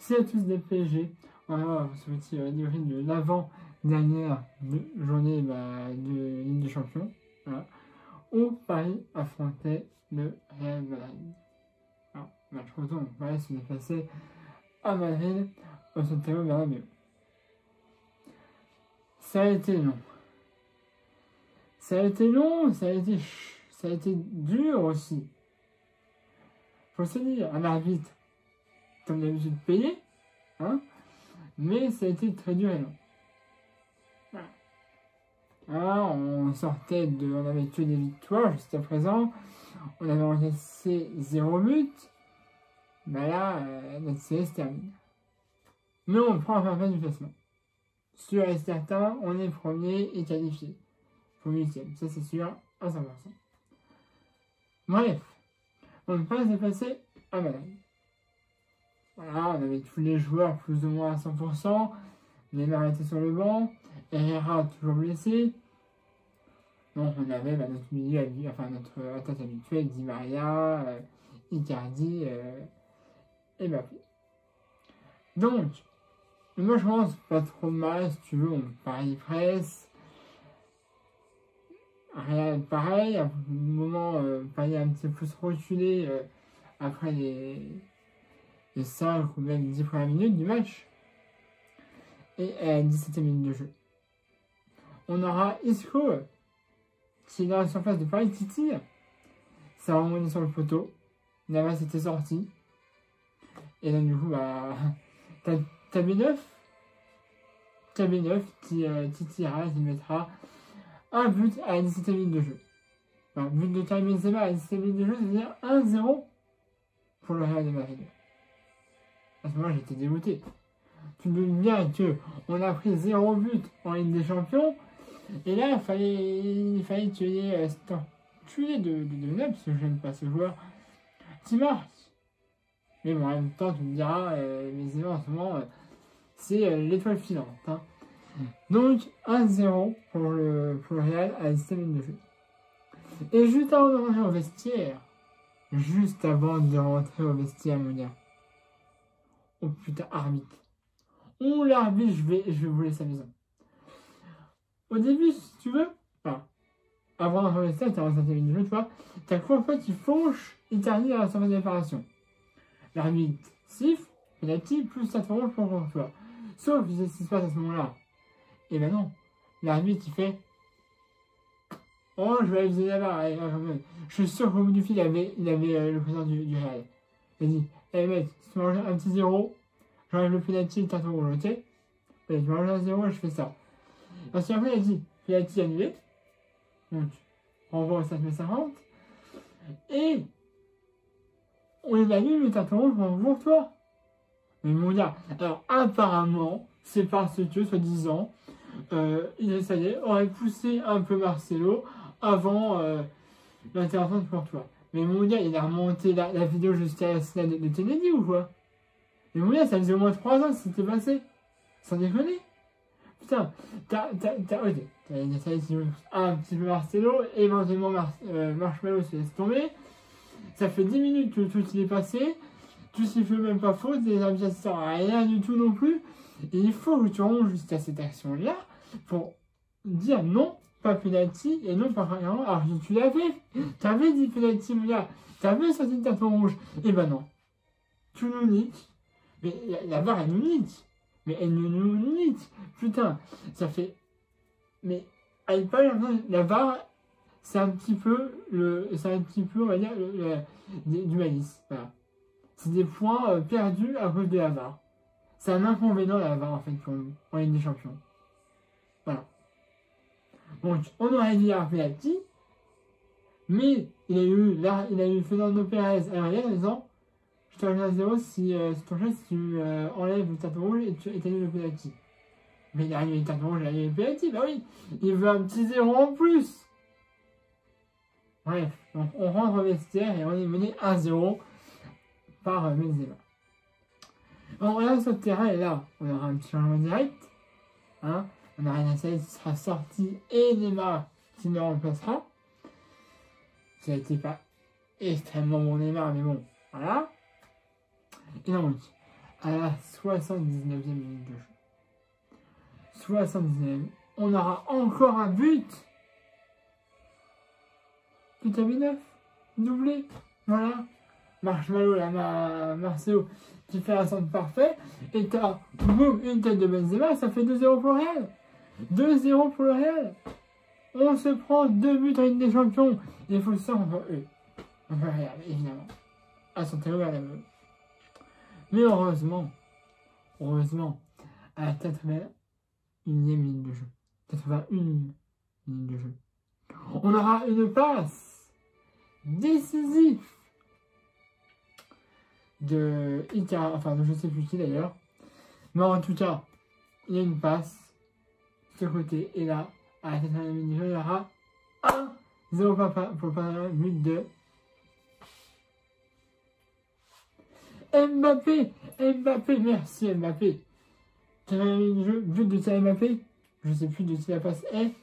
merci à tous des PSG. Voilà, ce petit débrief de l'avant-dernière journée de Ligue des Champions. Voilà. Où Paris affrontait le Real Madrid. Alors, match retour, donc Paris se déplaçait à Madrid au Santiago Bernabéu. Ça a été long. Ça a été dur aussi. Faut se dire, un arbitre, comme d'habitude, payé, hein, mais ça a été très dur et long. Voilà. Ah, on avait que des victoires jusqu'à présent. On avait encaissé 0 but. Bah là, notre série se termine. Mais on prend la fin du classement. Sûr et certain, on est premier et qualifié. Pour 8e, ça c'est sûr, à 100%. Bref, on peut se passer à Madrid. Voilà, on avait tous les joueurs plus ou moins à 100%. Neymar était sur le banc. Herrera toujours blessé. Donc on avait notre milieu, notre attaque habituelle, Di Maria, Icardi et Mbappé. Donc, moi je pense pas trop mal, si tu veux, on parie presse. Real pareil, à un moment, Paris a un petit peu plus reculé après les 5 ou même 10 premières minutes du match. Et à la 17e minute de jeu. On aura Isco qui est dans la surface de Paris qui tire. Ça a remonté sur le poteau. Navas était sorti. Et donc du coup, t'as B9 qui tirera, qui mettra un but à la 17e minute de jeu. Alors, but de Karim Benzema à la 17e minute de jeu, c'est-à-dire 1-0 pour le Real de Madrid. À ce moment-là, j'étais dégoûté. Tu te doutes bien qu'on a pris 0 but en Ligue des Champions. Et là, il fallait tuer cet enculé de Neuf, parce que je n'aime pas ce joueur qui marche. Mais bon, en même temps, tu me diras, Benzema en ce moment, c'est l'étoile filante. Hein. Donc, 1-0 pour le Real à la 17e minute de jeu. Et juste avant de rentrer au vestiaire, mon gars. Oh putain, arbitre. Oh l'arbitre, je vais vous laisser à la maison. Au début, si tu veux, avant d'entrer au vestiaire, t'as 45 minutes de jeu, tu vois, t'as Courtois qui fauche Icardi à la surface de réparation. L'arbitre siffle, penalty, plus 4 rouge pour Courtois. Sauf que c'est ce qui se passe à ce moment-là. Et ben non, l'arbitre il fait oh, je vais aviser là-bas. Je suis sûr qu'au bout du fil, il avait le président du Real. Il a dit hey mec, si tu manges un petit 0, j'enlève le penalty et le carton rouge, ok? Et tu manges un 0 et je fais ça. Parce qu'après, il a dit penalty annulé. Donc, renvoi au 5m50. Et on annule le carton rouge pour toi. Mais mon gars, alors apparemment, c'est parce que, soi-disant, ça y est, aurait poussé un peu Marcelo avant l'intervention de Courtois. Mais mon gars, il a remonté la vidéo jusqu'à la scène de Kennedy ou quoi? Mais mon gars, ça faisait au moins 3 ans que c'était passé. Sans déconner. Putain, t'as un petit peu Marcelo, éventuellement Marshmallow se laisse tomber. Ça fait 10 minutes que tout il est passé. Tout siffle même pas faute, les arbitres ça sert à rien du tout non plus. Et il faut que tu rentres jusqu'à cette action-là pour dire non, pas penalty et non pas rien. Alors que tu l'avais, t'avais dit penalty, mon gars, t'avais sorti le carton rouge. Et ben non, tu nous niques. Mais la VAR elle nous nique. Mais elle nous nique. Putain, ça fait. Mais elle pas la VAR, c'est un petit peu on va dire du malice. Voilà. C'est des points perdus à cause de la VAR. C'est un inconvénient la VAR en fait pour nous, en Ligue des Champions. Voilà. Donc, on aurait dit un penalty, mais il a eu Fernando Pérez à l'arrière en disant je te rajoute à 0 si tu enlèves le carton rouge et tu annules le penalty. Mais il a annulé le carton rouge, il a annulé le penalty, bah oui, il veut un petit 0 en plus. Bref, donc on rentre au vestiaire et on est mené 1-0 par Benzema. On regarde sur le terrain et là, on aura un petit changement direct. Hein, on a Reina qui sera sorti et Neymar qui le remplacera. Ça a été pas extrêmement bon Neymar, mais bon, voilà. Et donc, à la 79e minute de jeu. 79e. On aura encore un but. Tout à 9. Doublé. Voilà. Marshmallow, là, Marcelo, qui fait un centre parfait. Et t'as, boum, une tête de Benzema. Ça fait 2-0 pour le Real. 2-0 pour le Real. On se prend 2 buts en Ligue des Champions. Il faut ça contre eux. On peut regarder, évidemment. À son théo à la meule. Mais heureusement, à la 81e minute de jeu. 81 minute de jeu. On aura une passe décisive de Ika, enfin de je sais plus qui d'ailleurs. Mais en tout cas, il y a une passe de ce côté. Et là, à la 81e minute de jeu, il y aura 1-0 pour pas un but de Mbappé, merci Mbappé. 81e minute de jeu, but de Kylian Mbappé. Je sais plus de qui la passe est.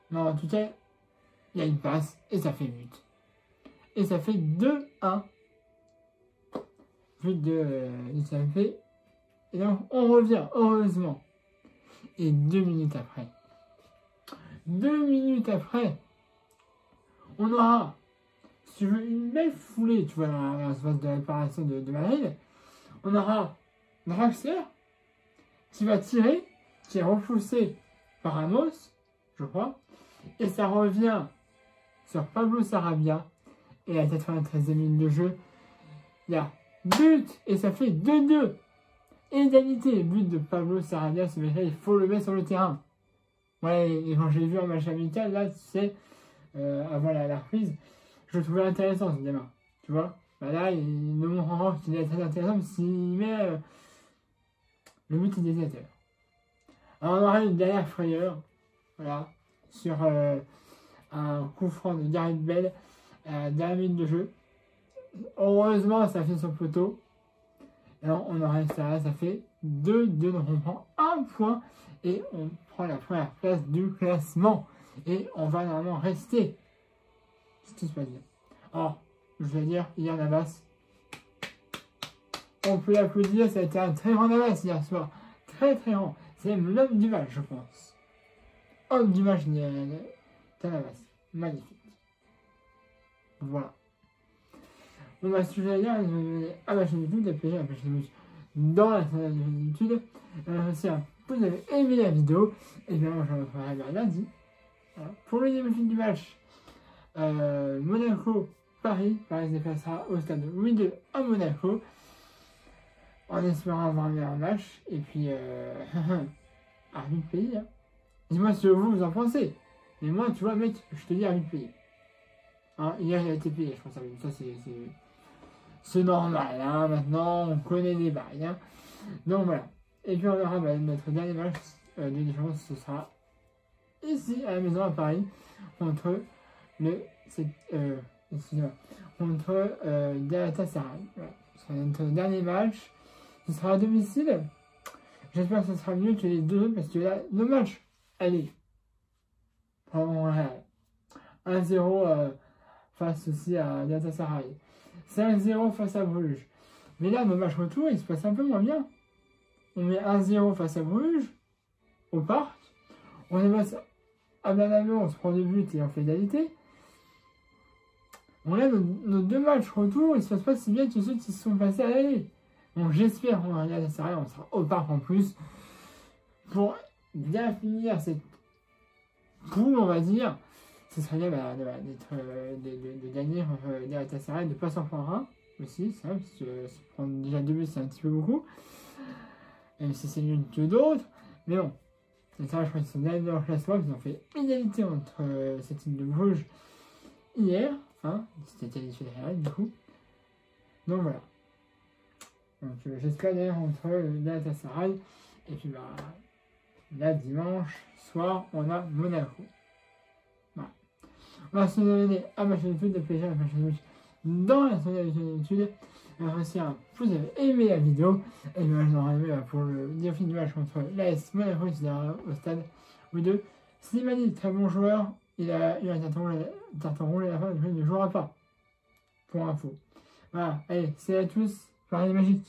Mais en tout cas, il y a une passe et ça fait but. Et ça fait 2-1. But de Kylian Mbappé. Et donc, on revient, heureusement. Et 2 minutes après. 2 minutes après. On aura, si tu veux, une belle foulée, tu vois, dans la phase de réparation de Madrid. On aura Draxler qui va tirer, qui est repoussé par Ramos, je crois. Et ça revient sur Pablo Sarabia. Et à la 93e minute de jeu, il y a but et ça fait 2-2. Égalité, but de Pablo Sarabia, ce mec-là, il faut le mettre sur le terrain. Ouais, et quand j'ai vu en match amical, là, tu sais, avant la reprise, je le trouvais intéressant ce gamin. Tu vois, bah là, il me montre encore qu'il est très intéressant s'il met le multidisateur. Alors, on aura une dernière frayeur, voilà, sur un coup franc de Gareth Bale à la dernière minute de jeu. Heureusement, ça fait son poteau. Alors, on aura ça fait 2-2, donc on prend un point et on prend la première place du classement. Et on va normalement rester. Si tout se passe bien. Alors, je vais dire, hier Navas, on peut l'applaudir, ça a été un très grand Navas hier soir. Très très grand. C'est même l'homme du match, je pense. Homme du match, Navas. Magnifique. Voilà. Bon bah, si je vais dire, à ma chaîne YouTube, d'appeler ma chaîne YouTube dans la chaîne YouTube. Si vous avez aimé la vidéo, et bien moi je vous referai lundi. Voilà. Pour le début du match, Monaco-Paris, Paris se déplacera au stade 8-2 à Monaco, en espérant avoir un meilleur match, et puis, arbitre pays, hein. Dis-moi ce que vous en pensez, mais moi, tu vois, mec, je te dis arbitre pays. Hein, hier, il a été payé, je pense, ça c'est normal, hein, maintenant, on connaît les bails, hein. Donc voilà, et puis on aura notre dernier match de différence, ce sera ici à la maison à Paris contre contre Galatasaray. Voilà. Ce sera notre dernier match. Ce sera à domicile. J'espère que ce sera mieux que les deux autres parce que là, nos matchs, allez, 1-0 face aussi à Galatasaray. 5-0 face à Bruges. Mais là, nos matchs retour, ils se passent un peu moins bien. On met 1-0 face à Bruges, au parc. On est face à Bernabeu, on se prend 2 buts et on fait égalité. On a nos 2 matchs retour, ils se passent pas si bien que ceux qui se sont passés à l'aller. Donc j'espère qu'on va regarder à Sarah, on sera au parc en plus. Pour bien finir cette poule, on va dire, ce serait bien de gagner Galatasaray, de ne pas s'en prendre un aussi, ça, parce que se prendre déjà 2 buts, c'est un petit peu beaucoup. Même si c'est mieux que d'autres. Mais bon, c'est ça, je crois qu'ils sont derniers dans le classement, ils ont fait égalité entre cette team de Bruges hier. Hein, c'était qualifié de Real, du coup. Donc voilà. Donc j'espère d'ailleurs entre Galatasaray et puis bah là dimanche soir on a Monaco. Voilà. On va se donner à ma chaîne YouTube, de plaisir à ma chaîne YouTube dans la chaîne YouTube. Merci si vous avez aimé la vidéo et bien je l'aurais aimé pour le défi du match contre l'AS Monaco qui est au stade ou2. Slimani, très bon joueur, il a eu un carton rouge à la fin, il ne jouera pas. Pour info. Voilà, allez, c'est à tous, Paris Magique.